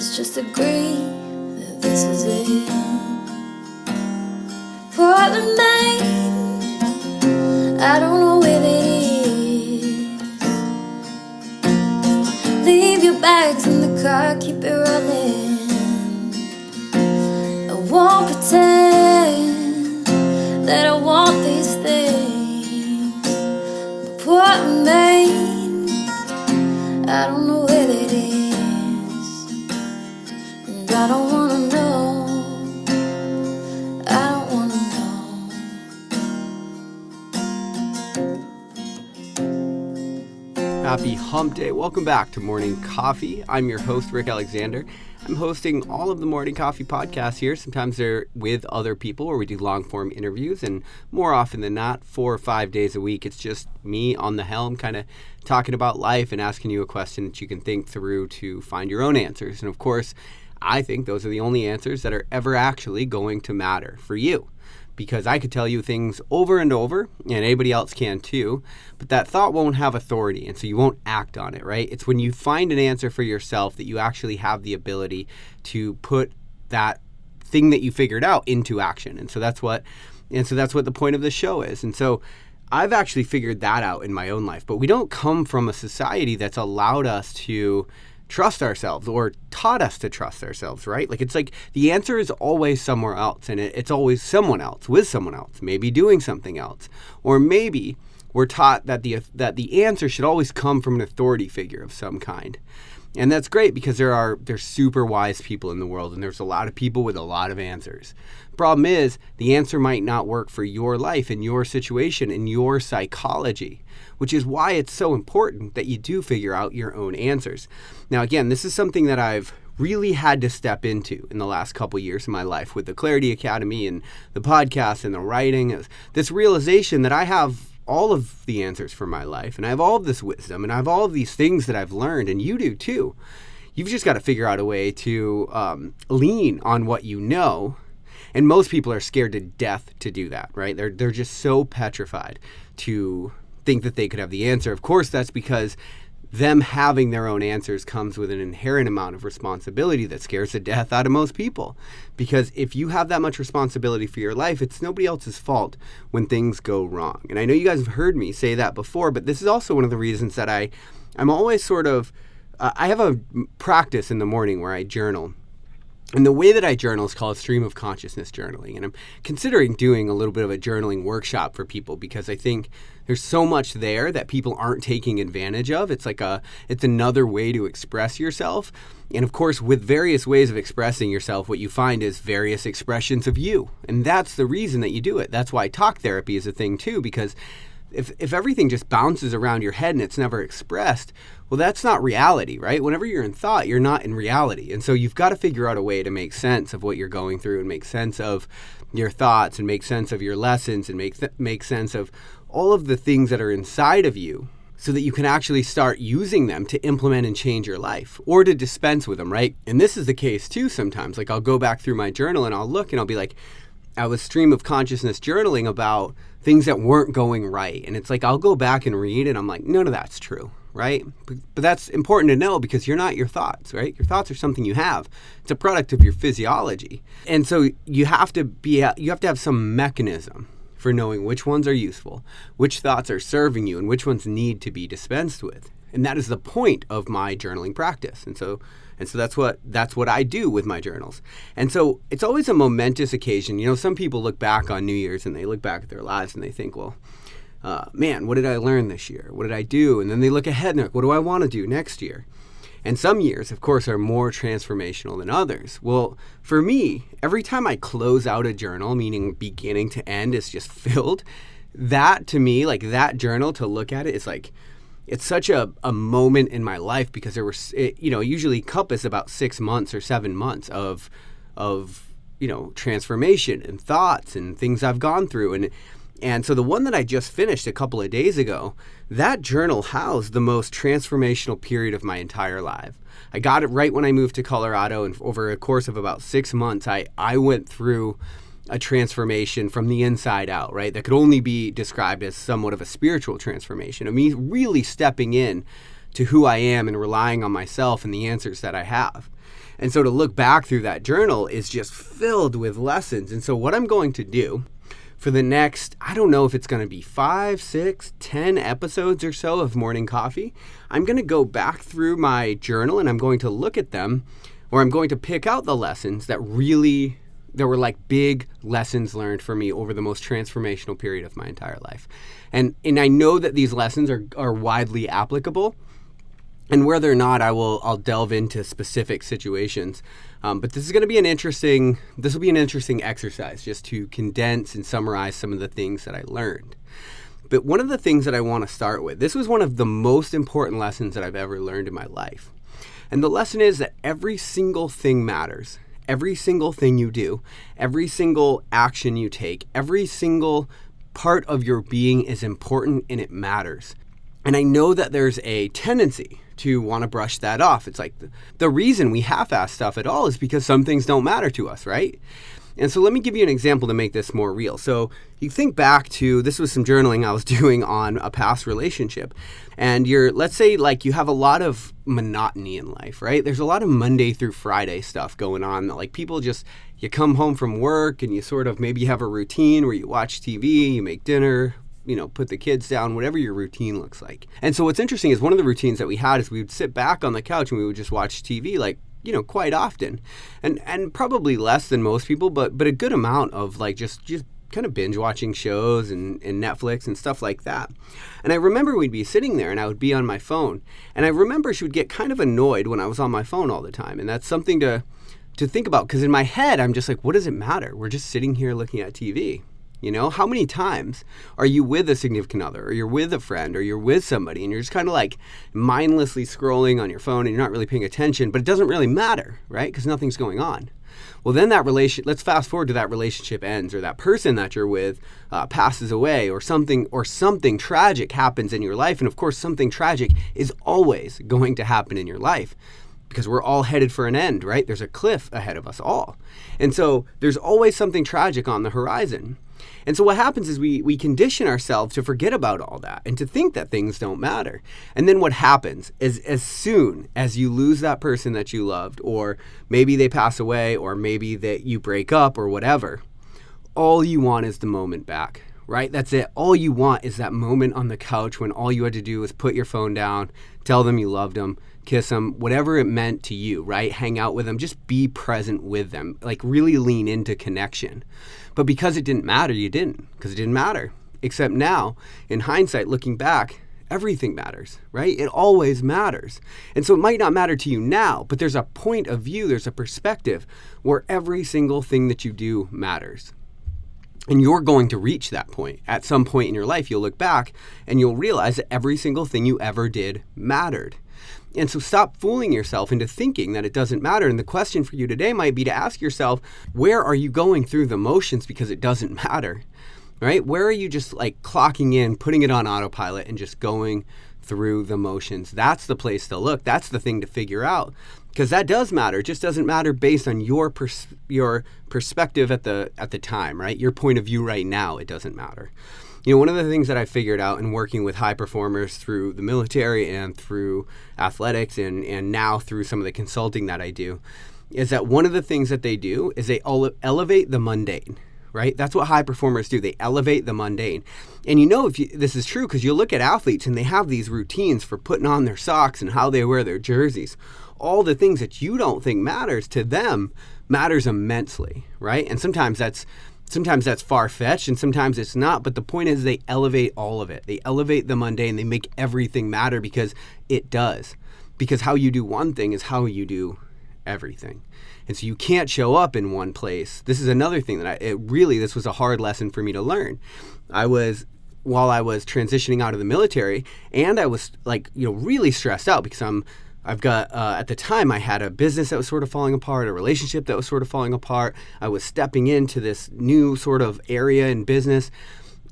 Let's just agree that this is it. Portland, Maine, I don't know where that is. Leave your bags in the car, keep it running. I won't pretend that I want these things. But Portland, Maine, I don't know where that is. And I don't wanna know. I don't wanna know. Happy hump day. Welcome back to Morning Coffee. I'm your host, Rick Alexander. I'm hosting all of the Morning Coffee podcasts here. Sometimes they're with other people where we do long-form interviews, and more often than not, 4 or 5 days a week, it's just me on the helm kind of talking about life and asking you a question that you can think through to find your own answers. And of course, I think those are the only answers that are ever actually going to matter for you. Because I could tell you things over and over, and anybody else can too, but that thought won't have authority, and so you won't act on it, right? It's when you find an answer for yourself that you actually have the ability to put that thing that you figured out into action. And so that's what the point of the show is. And so I've actually figured that out in my own life, but we don't come from a society that's allowed us to trust ourselves or taught us to trust ourselves, right? It's like the answer is always somewhere else, and it's always someone else with someone else, maybe doing something else. Or maybe we're taught that the answer should always come from an authority figure of some kind. And that's great because there's super wise people in the world, and there's a lot of people with a lot of answers. Problem is, the answer might not work for your life and your situation and your psychology, which is why it's so important that you do figure out your own answers. Now, again, this is something that I've really had to step into in the last couple years of my life with the Clarity Academy and the podcast and the writing. This realization that I have all of the answers for my life, and I have all of this wisdom, and I have all of these things that I've learned, and you do too. You've just got to figure out a way to lean on what you know, and most people are scared to death to do that, right? They're just so petrified to think that they could have the answer. Of course, that's because them having their own answers comes with an inherent amount of responsibility that scares the death out of most people. Because if you have that much responsibility for your life, it's nobody else's fault when things go wrong. And I know you guys have heard me say that before, but this is also one of the reasons that I'm always I have a practice in the morning where I journal. And the way that I journal is called stream of consciousness journaling. And I'm considering doing a little bit of a journaling workshop for people because I think there's so much there that people aren't taking advantage of. It's another way to express yourself. And of course, with various ways of expressing yourself, what you find is various expressions of you. And that's the reason that you do it. That's why talk therapy is a thing too, because if everything just bounces around your head and it's never expressed, well, that's not reality, right? Whenever you're in thought, you're not in reality. And so you've got to figure out a way to make sense of what you're going through and make sense of your thoughts and make sense of your lessons and make sense of all of the things that are inside of you so that you can actually start using them to implement and change your life or to dispense with them, right? And this is the case too sometimes. I'll go back through my journal and I'll look and I'll be like, I was stream of consciousness journaling about things that weren't going right. And it's like, I'll go back and read and I'm like, none of that's true, right? But that's important to know because you're not your thoughts, right? Your thoughts are something you have. It's a product of your physiology. And so you have to have some mechanism for knowing which ones are useful, which thoughts are serving you, and which ones need to be dispensed with. And that is the point of my journaling practice. And so that's what I do with my journals. And so it's always a momentous occasion. You know, some people look back on New Year's and they look back at their lives and they think, well, man, what did I learn this year? What did I do? And then they look ahead and they're like, what do I want to do next year? And some years, of course, are more transformational than others. Well, for me, every time I close out a journal, meaning beginning to end is just filled, that to me, that journal to look at it, it's such a moment in my life because usually encompass about 6 months or 7 months of transformation and thoughts and things I've gone through. And so the one that I just finished a couple of days ago, that journal housed the most transformational period of my entire life. I got it right when I moved to Colorado, and over a course of about 6 months, I went through a transformation from the inside out, right? That could only be described as somewhat of a spiritual transformation of me really stepping in to who I am and relying on myself and the answers that I have. And so to look back through that journal is just filled with lessons. And so what I'm going to do for the next, I don't know if it's going to be 5, 6, 10 episodes or so of Morning Coffee, I'm going to go back through my journal and I'm going to look at them, or I'm going to pick out the lessons that were like big lessons learned for me over the most transformational period of my entire life. And I know that these lessons are widely applicable. And whether or not I'll delve into specific situations. But this will be an interesting exercise just to condense and summarize some of the things that I learned. But one of the things that I want to start with, this was one of the most important lessons that I've ever learned in my life. And the lesson is that every single thing matters. Every single thing you do, every single action you take, every single part of your being is important and it matters. And I know that there's a tendency to want to brush that off. It's like the reason we half-ass stuff at all is because some things don't matter to us, right? And so let me give you an example to make this more real. So you think back to, this was some journaling I was doing on a past relationship. And let's say like you have a lot of monotony in life, right? There's a lot of Monday through Friday stuff going on that like people just, you come home from work and you sort of maybe have a routine where you watch TV, you make dinner, put the kids down, whatever your routine looks like. And so what's interesting is one of the routines that we had is we would sit back on the couch and we would just watch TV like, quite often. And probably less than most people, but a good amount of like just kind of binge watching shows and Netflix and stuff like that. And I remember we'd be sitting there and I would be on my phone. And I remember she would get kind of annoyed when I was on my phone all the time. And that's something to think about, because in my head, I'm just like, what does it matter? We're just sitting here looking at TV. How many times are you with a significant other, or you're with a friend, or you're with somebody, and you're just kind of like mindlessly scrolling on your phone and you're not really paying attention, but it doesn't really matter, right? Because nothing's going on. Well, then let's fast forward to that relationship ends, or that person that you're with passes away, or something tragic happens in your life. And of course, something tragic is always going to happen in your life, because we're all headed for an end, right? There's a cliff ahead of us all. And so there's always something tragic on the horizon. And so what happens is we condition ourselves to forget about all that and to think that things don't matter. And then what happens is as soon as you lose that person that you loved, or maybe they pass away, or maybe that you break up or whatever, all you want is the moment back, right? That's it. All you want is that moment on the couch when all you had to do was put your phone down, tell them you loved them, kiss them, whatever it meant to you, right? Hang out with them, just be present with them, like really lean into connection. But because it didn't matter, you didn't, because it didn't matter. Except now, in hindsight, looking back, everything matters, right? It always matters. And so it might not matter to you now, but there's a point of view, there's a perspective where every single thing that you do matters. And you're going to reach that point. At some point in your life, you'll look back and you'll realize that every single thing you ever did mattered. And so stop fooling yourself into thinking that it doesn't matter. And the question for you today might be to ask yourself, where are you going through the motions because it doesn't matter, right? Where are you just like clocking in, putting it on autopilot and just going through the motions? That's the place to look. That's the thing to figure out, because that does matter. It just doesn't matter based on your perspective at the time, right? Your point of view right now, it doesn't matter. One of the things that I figured out in working with high performers through the military and through athletics and now through some of the consulting that I do is that one of the things that they do is they elevate the mundane, right? That's what high performers do. They elevate the mundane. And this is true because you look at athletes and they have these routines for putting on their socks and how they wear their jerseys. All the things that you don't think matters to them matters immensely, right? And sometimes that's far-fetched and sometimes it's not, but the point is they elevate all of it. They elevate the mundane. They make everything matter because it does. Because how you do one thing is how you do everything. And so you can't show up in one place. This is another thing that this was a hard lesson for me to learn. While I was transitioning out of the military, and I was really stressed out because I've got, at the time I had a business that was sort of falling apart, a relationship that was sort of falling apart. I was stepping into this new sort of area in business,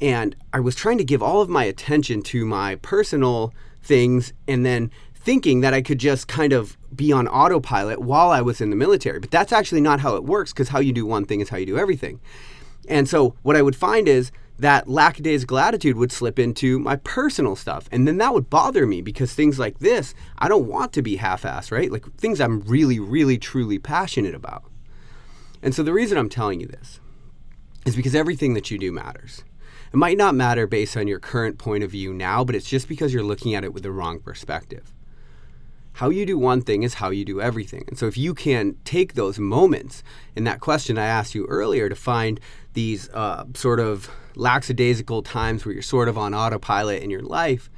and I was trying to give all of my attention to my personal things and then thinking that I could just kind of be on autopilot while I was in the military. But that's actually not how it works, because how you do one thing is how you do everything. And so what I would find is that lackadaisical attitude would slip into my personal stuff. And then that would bother me because things like this, I don't want to be half-assed, right? Like things I'm really, really, truly passionate about. And so the reason I'm telling you this is because everything that you do matters. It might not matter based on your current point of view now, but it's just because you're looking at it with the wrong perspective. How you do one thing is how you do everything. And so if you can take those moments in that question I asked you earlier to find these sort of lackadaisical times where you're sort of on autopilot in your life,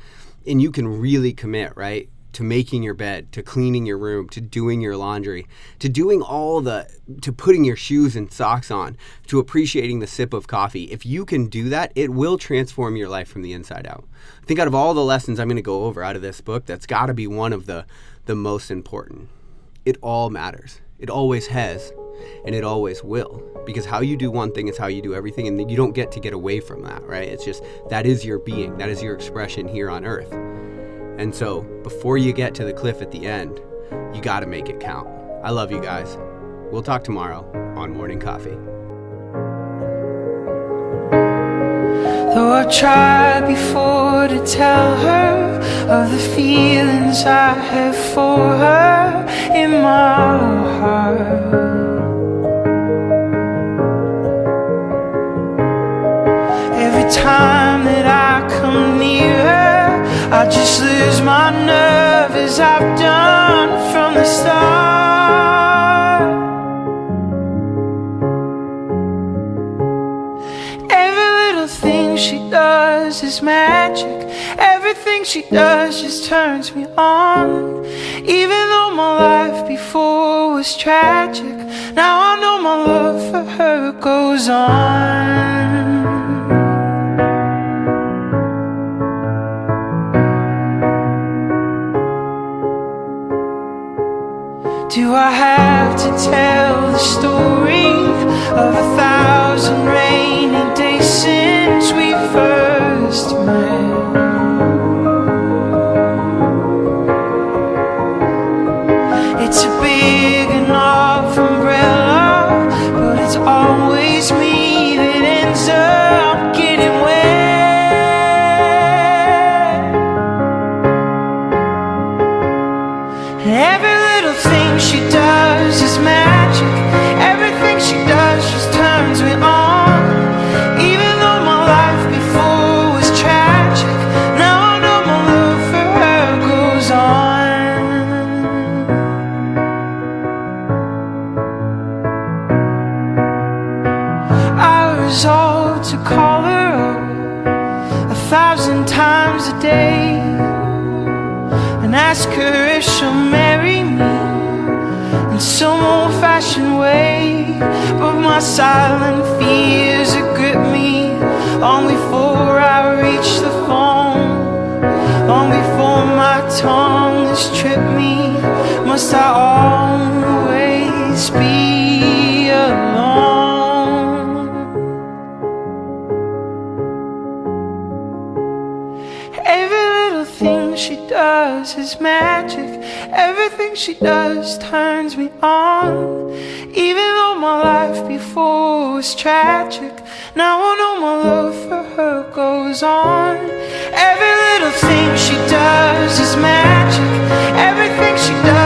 and you can really commit, right, to making your bed, to cleaning your room, to doing your laundry, to doing to putting your shoes and socks on, to appreciating the sip of coffee. If you can do that, it will transform your life from the inside out. I think out of all the lessons I'm going to go over out of this book, that's got to be one of the most important. It all matters. It always has, and it always will. Because how you do one thing is how you do everything, and you don't get away from that, right? It's just, that is your being. That is your expression here on earth. And so, before you get to the cliff at the end, you got to make it count. I love you guys. We'll talk tomorrow on Morning Coffee. Though I tried before to tell her of the feelings I have for her in my heart. Every time that I come near her, I just lose my nerve as I've done from the start. Every little thing she does is magic. Everything she does just turns me on. Even though my life before was tragic, now I know my love for her goes on. Do I have to tell the story of 1,000 rainy days since we first met? It's a big enough umbrella, but it's always me that ends up getting wet. And every little thing she does is magic. Everything she does just turns me on. Even though my life before was tragic, now I know my love for her goes on. I resolve to call her up 1,000 times a day and ask her if she'll marry me in some old-fashioned way. But my silent fears have gripped me long before I reach the phone, long before my tongue has tripped me. Must I always be alone? Every little thing she does is magic. Everything she does turns me on. Even though my life before was tragic, now I know my love for her goes on. Every little thing she does is magic. Everything she does